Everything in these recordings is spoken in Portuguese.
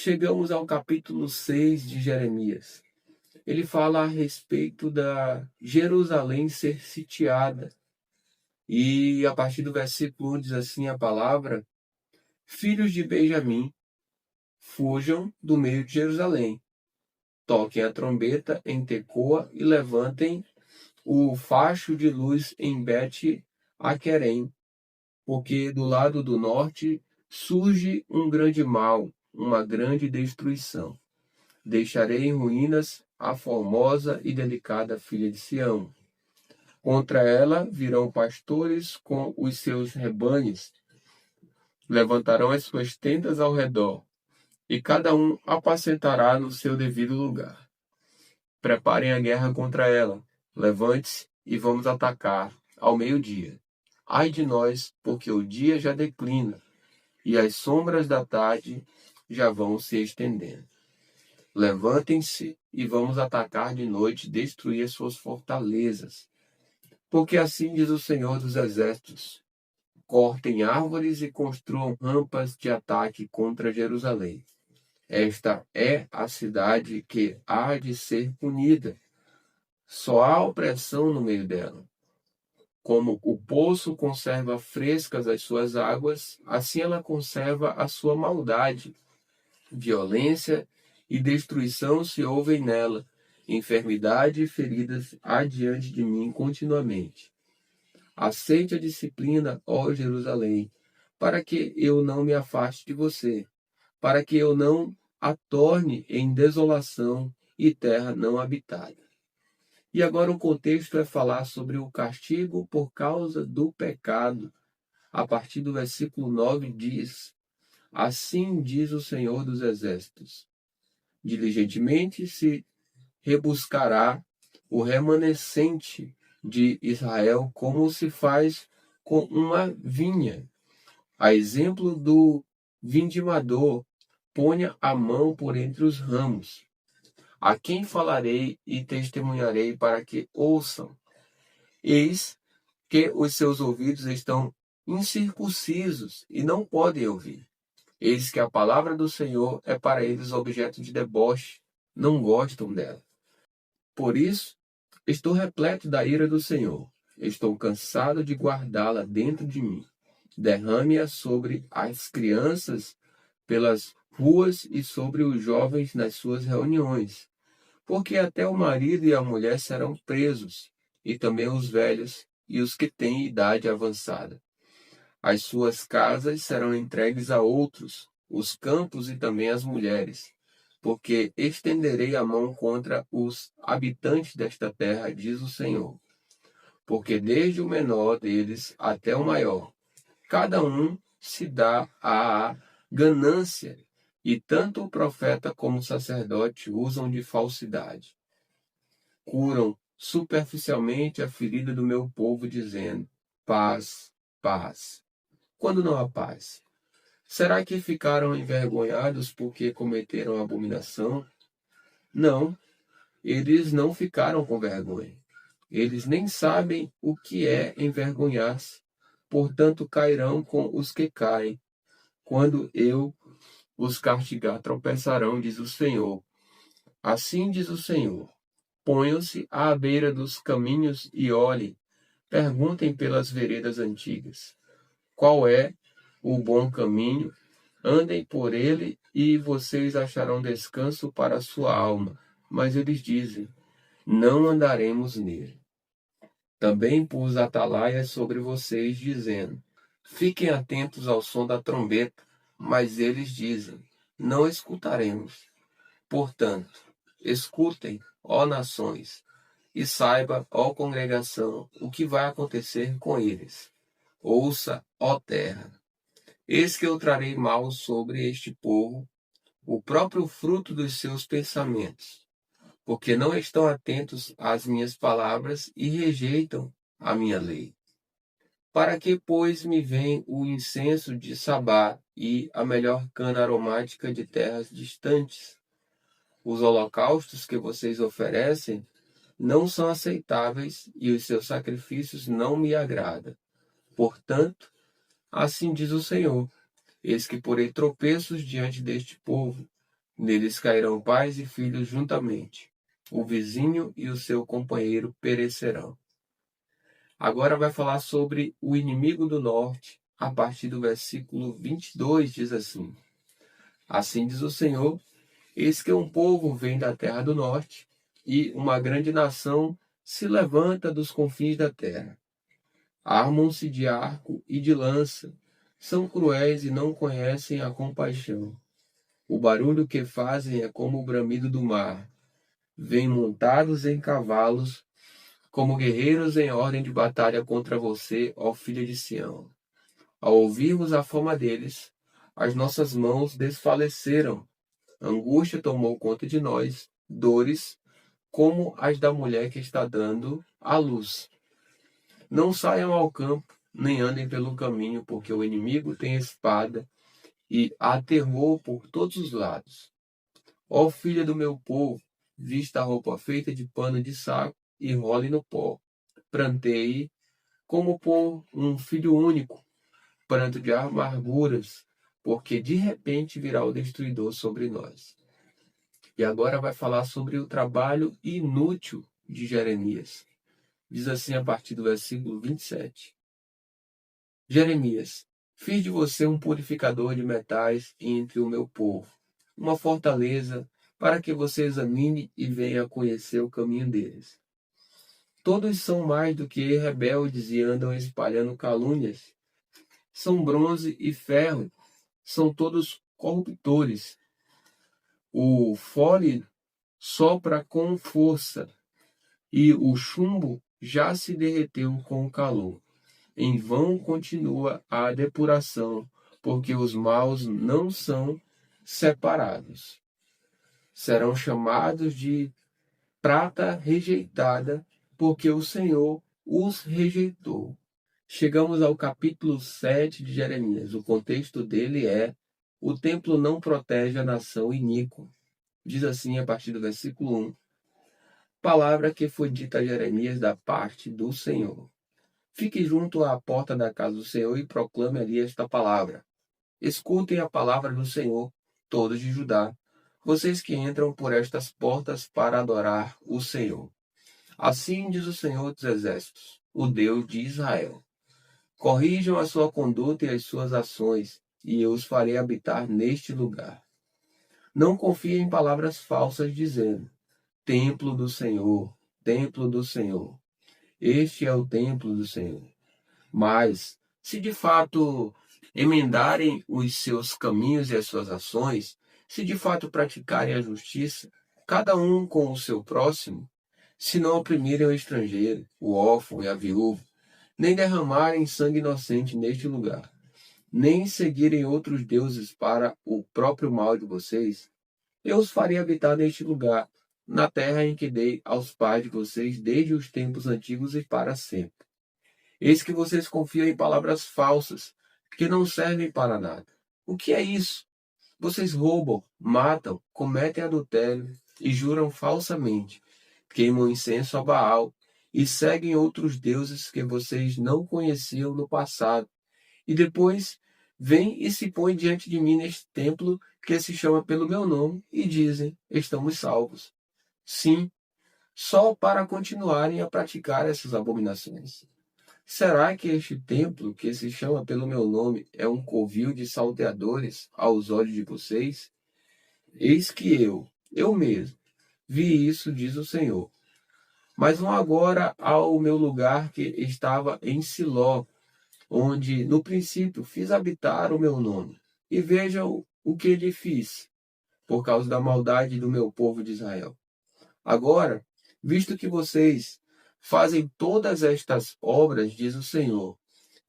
chegamos ao capítulo 6 de Jeremias. Ele fala a respeito da Jerusalém ser sitiada. E a partir do versículo 1 diz assim a palavra: Filhos de Benjamim, fujam do meio de Jerusalém. Toquem a trombeta em Tecoa e levantem o facho de luz em Bet-Aquerem, porque do lado do norte surge um grande mal, uma grande destruição. Deixarei em ruínas a formosa e delicada filha de Sião. Contra ela virão pastores com os seus rebanhos, levantarão as suas tendas ao redor, e cada um apacentará no seu devido lugar. Preparem a guerra contra ela, levante-se e vamos atacar ao meio-dia. Ai de nós, porque o dia já declina, e as sombras da tarde já vão se estendendo. Levantem-se e vamos atacar de noite, destruir as suas fortalezas. Porque assim diz o Senhor dos Exércitos: cortem árvores e construam rampas de ataque contra Jerusalém. Esta é a cidade que há de ser punida. Só há opressão no meio dela. Como o poço conserva frescas as suas águas, assim ela conserva a sua maldade. Violência e destruição se ouvem nela, enfermidade e feridas há diante de mim continuamente. Aceite a disciplina, ó Jerusalém, para que eu não me afaste de você, para que eu não a torne em desolação e terra não habitada. E agora o contexto é falar sobre o castigo por causa do pecado. A partir do versículo 9 diz: Assim diz o Senhor dos Exércitos: diligentemente se rebuscará o remanescente de Israel como se faz com uma vinha. A exemplo do vindimador, ponha a mão por entre os ramos. A quem falarei e testemunharei para que ouçam? Eis que os seus ouvidos estão incircuncisos e não podem ouvir. Eis que a palavra do Senhor é para eles objeto de deboche, não gostam dela. Por isso, estou repleto da ira do Senhor. Estou cansado de guardá-la dentro de mim. Derrame-a sobre as crianças pelas ruas e sobre os jovens nas suas reuniões. Porque até o marido e a mulher serão presos, e também os velhos e os que têm idade avançada. As suas casas serão entregues a outros, os campos e também as mulheres, porque estenderei a mão contra os habitantes desta terra, diz o Senhor. Porque desde o menor deles até o maior, cada um se dá à ganância, e tanto o profeta como o sacerdote usam de falsidade. Curam superficialmente a ferida do meu povo, dizendo: paz, paz, quando não há paz. Será que ficaram envergonhados porque cometeram abominação? Não, eles não ficaram com vergonha. Eles nem sabem o que é envergonhar-se. Portanto, cairão com os que caem. Quando eu os castigar, tropeçarão, diz o Senhor. Assim diz o Senhor: ponham-se à beira dos caminhos e olhem, perguntem pelas veredas antigas. Qual é o bom caminho? Andem por ele e vocês acharão descanso para a sua alma. Mas eles dizem: não andaremos nele. Também pus atalaias sobre vocês, dizendo: fiquem atentos ao som da trombeta. Mas eles dizem: não escutaremos. Portanto, escutem, ó nações, e saiba, ó congregação, o que vai acontecer com eles. Ouça, ó terra. Eis que eu trarei mal sobre este povo, o próprio fruto dos seus pensamentos, porque não estão atentos às minhas palavras e rejeitam a minha lei. Para que, pois, me vem o incenso de Sabá e a melhor cana aromática de terras distantes? Os holocaustos que vocês oferecem não são aceitáveis e os seus sacrifícios não me agradam. Portanto, assim diz o Senhor: eis que porei tropeços diante deste povo, Neles cairão pais e filhos juntamente. O vizinho e o seu companheiro perecerão. Agora vai falar sobre o inimigo do norte, a partir do versículo 22, diz assim: Assim diz o Senhor, eis que um povo vem da terra do norte, e uma grande nação se levanta dos confins da terra. Armam-se de arco e de lança, são cruéis e não conhecem a compaixão. O barulho que fazem é como o bramido do mar. Vêm montados em cavalos, como guerreiros em ordem de batalha contra você, ó filha de Sião. Ao ouvirmos a fama deles, as nossas mãos desfaleceram. Angústia tomou conta de nós, dores como as da mulher que está dando à luz. Não saiam ao campo, nem andem pelo caminho, porque o inimigo tem espada e há terror por todos os lados. Ó filha do meu povo, vista a roupa feita de pano de saco e role no pó. Pranteie como por um filho único, pranto de amarguras, porque de repente virá o destruidor sobre nós. E agora vai falar sobre o trabalho inútil de Jeremias. Diz assim a partir do versículo 27. Jeremias, fiz de você um purificador de metais entre o meu povo, uma fortaleza para que você examine e venha a conhecer o caminho deles. Todos são mais do que rebeldes e andam espalhando calúnias. São bronze e ferro, são todos corruptores. O fole sopra com força, e o chumbo já se derreteu com o calor. Em vão continua a depuração, porque os maus não são separados. Serão chamados de prata rejeitada, porque o Senhor os rejeitou. Chegamos ao capítulo 7 de Jeremias. O contexto dele é: o templo não protege a nação iníqua. Diz assim a partir do versículo 1, palavra que foi dita a Jeremias da parte do Senhor. Fique junto à porta da casa do Senhor e proclame ali esta palavra. Escutem a palavra do Senhor, todos de Judá, vocês que entram por estas portas para adorar o Senhor. Assim diz o Senhor dos Exércitos, o Deus de Israel. Corrijam a sua conduta e as suas ações, e eu os farei habitar neste lugar. Não confiem em palavras falsas dizendo: Templo do Senhor, templo do Senhor. Este é o templo do Senhor. Mas, se de fato emendarem os seus caminhos e as suas ações, se de fato praticarem a justiça, cada um com o seu próximo, se não oprimirem o estrangeiro, o órfão e a viúva, nem derramarem sangue inocente neste lugar, nem seguirem outros deuses para o próprio mal de vocês, eu os farei habitar neste lugar, na terra em que dei aos pais de vocês desde os tempos antigos e para sempre. Eis que vocês confiam em palavras falsas, que não servem para nada. O que é isso? Vocês roubam, matam, cometem adultério e juram falsamente, queimam incenso a Baal e seguem outros deuses que vocês não conheciam no passado. E depois vêm e se põem diante de mim neste templo que se chama pelo meu nome e dizem: estamos salvos. Sim, só para continuarem a praticar essas abominações. Será que este templo, que se chama pelo meu nome, é um covil de salteadores aos olhos de vocês? Eis que eu mesmo, vi isso, diz o Senhor. Mas vão agora ao meu lugar que estava em Siló, onde no princípio fiz habitar o meu nome. E vejam o que lhe fiz, por causa da maldade do meu povo de Israel. Agora, visto que vocês fazem todas estas obras, diz o Senhor,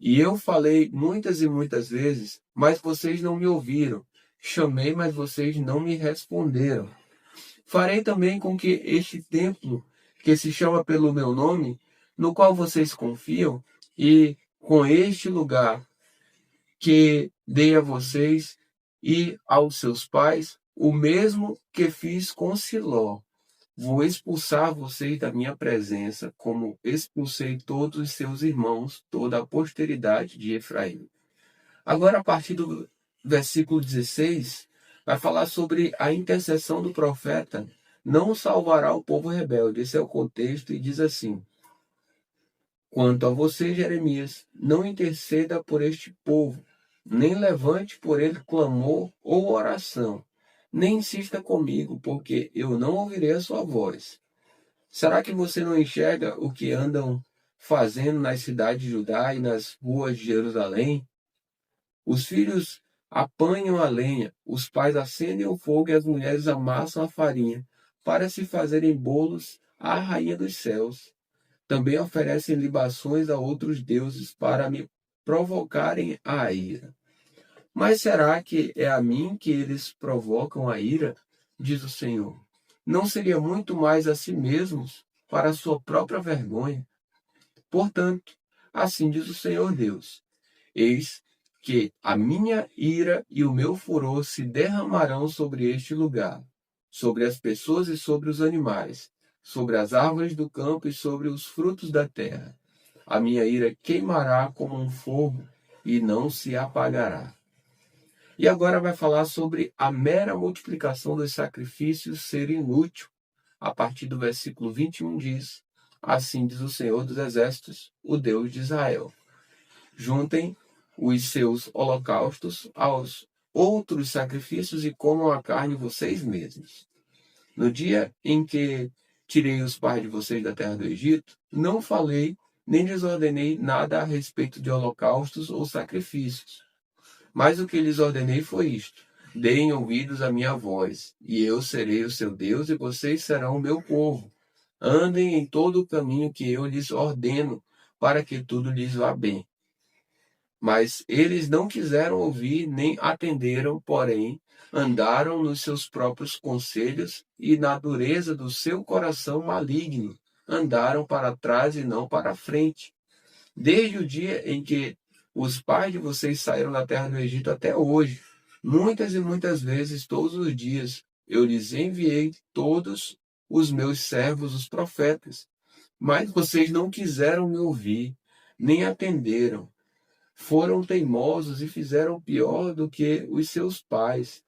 e eu falei muitas e muitas vezes, mas vocês não me ouviram. Chamei, mas vocês não me responderam. Farei também com que este templo, que se chama pelo meu nome, no qual vocês confiam, e com este lugar que dei a vocês e aos seus pais, o mesmo que fiz com Siló. Vou expulsar vocês da minha presença, como expulsei todos os seus irmãos, toda a posteridade de Efraim. Agora, a partir do versículo 16, Vai falar sobre a intercessão do profeta não salvará o povo rebelde. Esse é o contexto e diz assim: quanto a você, Jeremias, não interceda por este povo, nem levante por ele clamor ou oração, nem insista comigo, porque eu não ouvirei a sua voz. Será que você não enxerga o que andam fazendo nas cidades de Judá e nas ruas de Jerusalém? Os filhos apanham a lenha, os pais acendem o fogo e as mulheres amassam a farinha para se fazerem bolos à rainha dos céus. Também oferecem libações a outros deuses para me provocarem a ira. Mas será que é a mim que eles provocam a ira? Diz o Senhor. Não seria muito mais a si mesmos para a sua própria vergonha? Portanto, assim diz o Senhor Deus: eis que a minha ira e o meu furor se derramarão sobre este lugar, sobre as pessoas e sobre os animais, sobre as árvores do campo e sobre os frutos da terra. A minha ira queimará como um fogo e não se apagará. E agora vai falar sobre a mera multiplicação dos sacrifícios ser inútil. A partir do versículo 21 diz: assim diz o Senhor dos Exércitos, o Deus de Israel: juntem os seus holocaustos aos outros sacrifícios e comam a carne vocês mesmos. No dia em que tirei os pais de vocês da terra do Egito, não falei nem desordenei nada a respeito de holocaustos ou sacrifícios. Mas o que lhes ordenei foi isto: deem ouvidos à minha voz, e eu serei o seu Deus, e vocês serão o meu povo. Andem em todo o caminho que eu lhes ordeno, para que tudo lhes vá bem. Mas eles não quiseram ouvir, nem atenderam, porém, andaram nos seus próprios conselhos e na dureza do seu coração maligno, andaram para trás e não para frente. Desde o dia em que os pais de vocês saíram da terra do Egito até hoje, muitas e muitas vezes, todos os dias, eu lhes enviei todos os meus servos, os profetas, mas vocês não quiseram me ouvir, nem atenderam. Foram teimosos e fizeram pior do que os seus pais.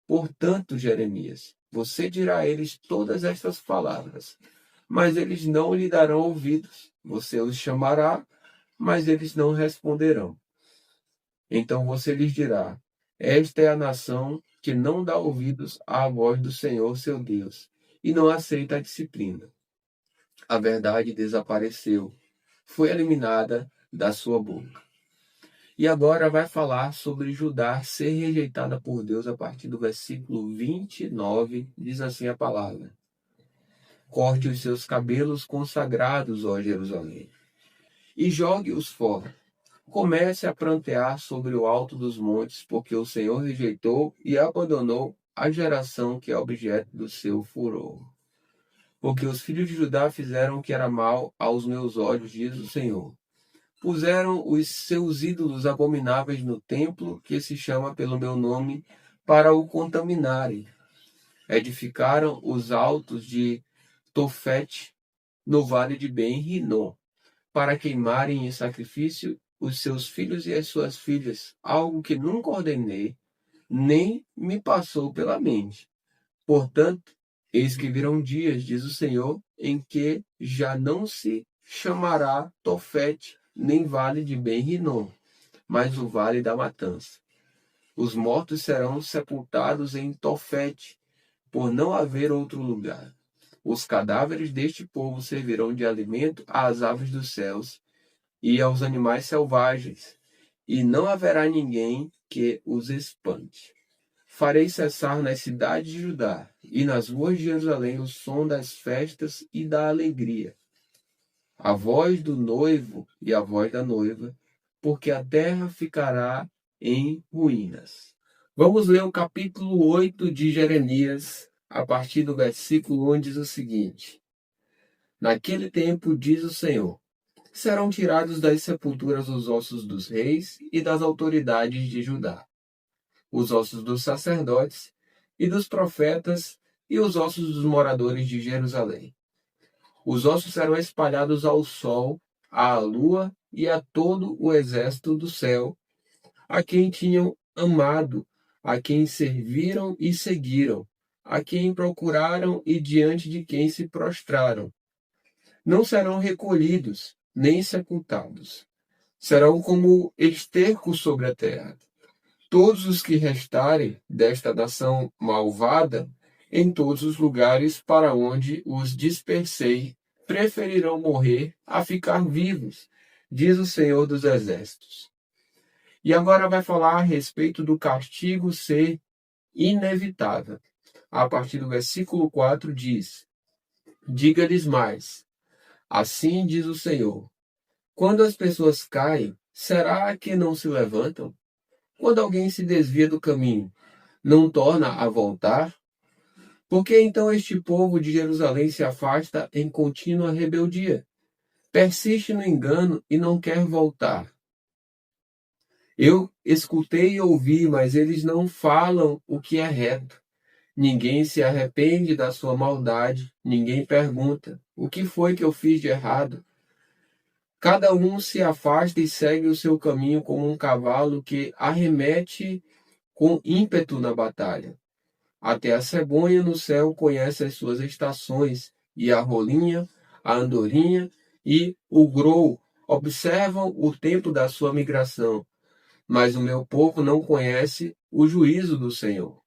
Portanto, Jeremias, você dirá a eles todas estas palavras, mas eles não lhe darão ouvidos. Você os chamará, mas eles não responderão. Então você lhes dirá: esta é a nação que não dá ouvidos à voz do Senhor seu Deus e não aceita a disciplina. A verdade desapareceu, foi eliminada da sua boca. E agora vai falar sobre Judá ser rejeitada por Deus a partir do versículo 29, diz assim a palavra: corte os seus cabelos consagrados, ó Jerusalém, e jogue-os fora. Comece a prantear sobre o alto dos montes, porque o Senhor rejeitou e abandonou a geração que é objeto do seu furor. Porque os filhos de Judá fizeram o que era mal aos meus olhos, diz o Senhor. Puseram os seus ídolos abomináveis no templo, que se chama pelo meu nome, para o contaminarem. Edificaram os altos de Tofete, no vale de Ben-Rinom, para queimarem em sacrifício os seus filhos e as suas filhas, algo que nunca ordenei, nem me passou pela mente. Portanto, eis que virão dias, diz o Senhor, em que já não se chamará Tofete, nem vale de Ben-Rinom, mas o vale da matança. Os mortos serão sepultados em Tofete, por não haver outro lugar. Os cadáveres deste povo servirão de alimento às aves dos céus e aos animais selvagens, e não haverá ninguém que os espante. Farei cessar nas cidades de Judá e nas ruas de Jerusalém o som das festas e da alegria, a voz do noivo e a voz da noiva, porque a terra ficará em ruínas. Vamos ler o capítulo 8 de Jeremias, a partir do versículo 1, diz o seguinte: naquele tempo, diz o Senhor, serão tirados das sepulturas os ossos dos reis e das autoridades de Judá, os ossos dos sacerdotes e dos profetas e os ossos dos moradores de Jerusalém. Os ossos serão espalhados ao sol, à lua e a todo o exército do céu, a quem tinham amado, a quem serviram e seguiram, a quem procuraram e diante de quem se prostraram. Não serão recolhidos, nem sepultados. Serão como esterco sobre a terra. Todos os que restarem desta nação malvada, em todos os lugares para onde os dispersei, preferirão morrer a ficar vivos, diz o Senhor dos Exércitos. E agora vai falar a respeito do castigo ser inevitável. A partir do versículo 4 diz: Diga-lhes mais, assim diz o Senhor, quando as pessoas caem, será que não se levantam? Quando alguém se desvia do caminho, não torna a voltar? Por que então este povo de Jerusalém se afasta em contínua rebeldia? Persiste no engano e não quer voltar. Eu escutei e ouvi, mas eles não falam o que é reto. Ninguém se arrepende da sua maldade, ninguém pergunta: o que foi que eu fiz de errado? Cada um se afasta e segue o seu caminho como um cavalo que arremete com ímpeto na batalha. Até a cegonha no céu conhece as suas estações, e a rolinha, a andorinha e o grou observam o tempo da sua migração. Mas o meu povo não conhece o juízo do Senhor.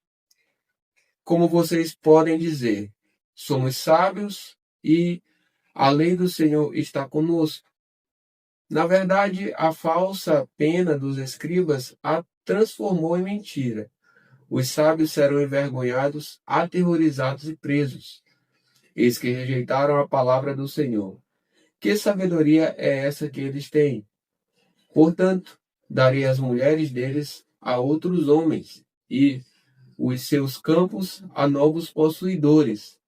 Como vocês podem dizer, somos sábios e a lei do Senhor está conosco. Na verdade, a falsa pena dos escribas a transformou em mentira. Os sábios serão envergonhados, aterrorizados e presos. Eis que rejeitaram a palavra do Senhor. Que sabedoria é essa que eles têm? Portanto, darei as mulheres deles a outros homens, e os seus campos a novos possuidores,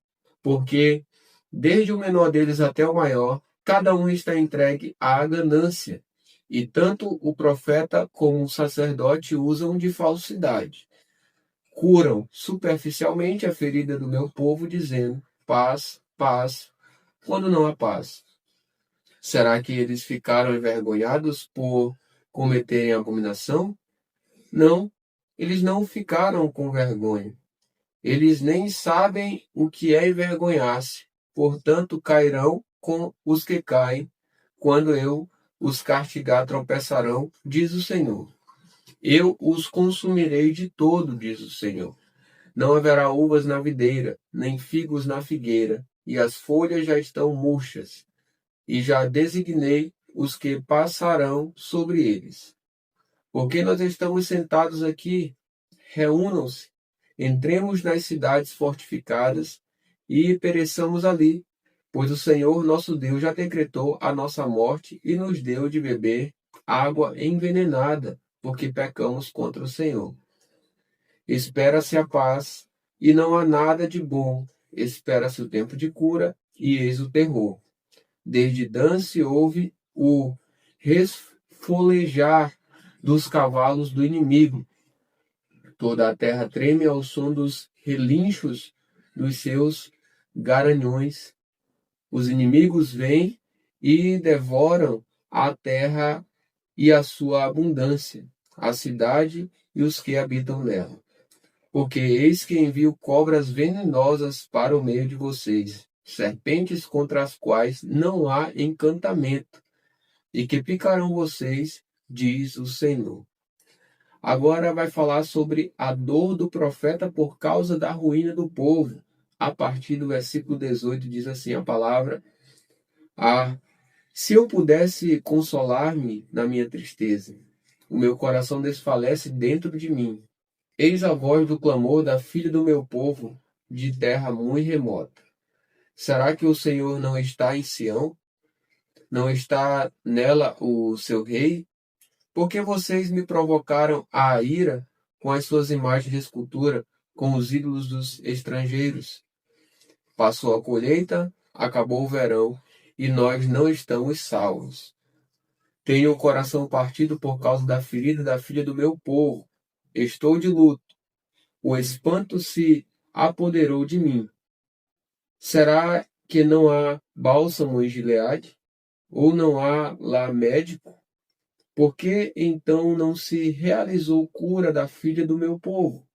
porque, desde o menor deles até o maior, cada um está entregue à ganância, e tanto o profeta como o sacerdote usam de falsidade. Curam superficialmente a ferida do meu povo, dizendo: paz, paz, quando não há paz. Será que eles ficaram envergonhados por cometerem abominação? Não, eles não ficaram com vergonha. Eles nem sabem o que é envergonhar-se, portanto cairão com os que caem. Quando eu os castigar, tropeçarão, diz o Senhor. Eu os consumirei de todo, diz o Senhor. Não haverá uvas na videira, nem figos na figueira, e as folhas já estão murchas, e já designei os que passarão sobre eles. Porque nós estamos sentados aqui, reúnam-se, entremos nas cidades fortificadas e pereçamos ali, pois o Senhor nosso Deus já decretou a nossa morte e nos deu de beber água envenenada, porque pecamos contra o Senhor. Espera-se a paz, e não há nada de bom. Espera-se o tempo de cura, e eis o terror. Desde Dan se ouve o resfolejar dos cavalos do inimigo. Toda a terra treme ao som dos relinchos dos seus garanhões. Os inimigos vêm e devoram a terra e a sua abundância, a cidade e os que habitam nela. Porque eis que envio cobras venenosas para o meio de vocês, serpentes contra as quais não há encantamento, e que picarão vocês, diz o Senhor. Agora vai falar sobre a dor do profeta por causa da ruína do povo. A partir do versículo 18 diz assim a palavra: se eu pudesse consolar-me na minha tristeza, o meu coração desfalece dentro de mim. Eis a voz do clamor da filha do meu povo, de terra muito remota. Será que o Senhor não está em Sião? Não está nela o seu rei? Porque vocês me provocaram a ira com as suas imagens de escultura, com os ídolos dos estrangeiros. Passou a colheita, acabou o verão, e nós não estamos salvos. Tenho o coração partido por causa da ferida da filha do meu povo. Estou de luto. O espanto se apoderou de mim. Será que não há bálsamo em Gileade? Ou não há lá médico? Por que então não se realizou cura da filha do meu povo?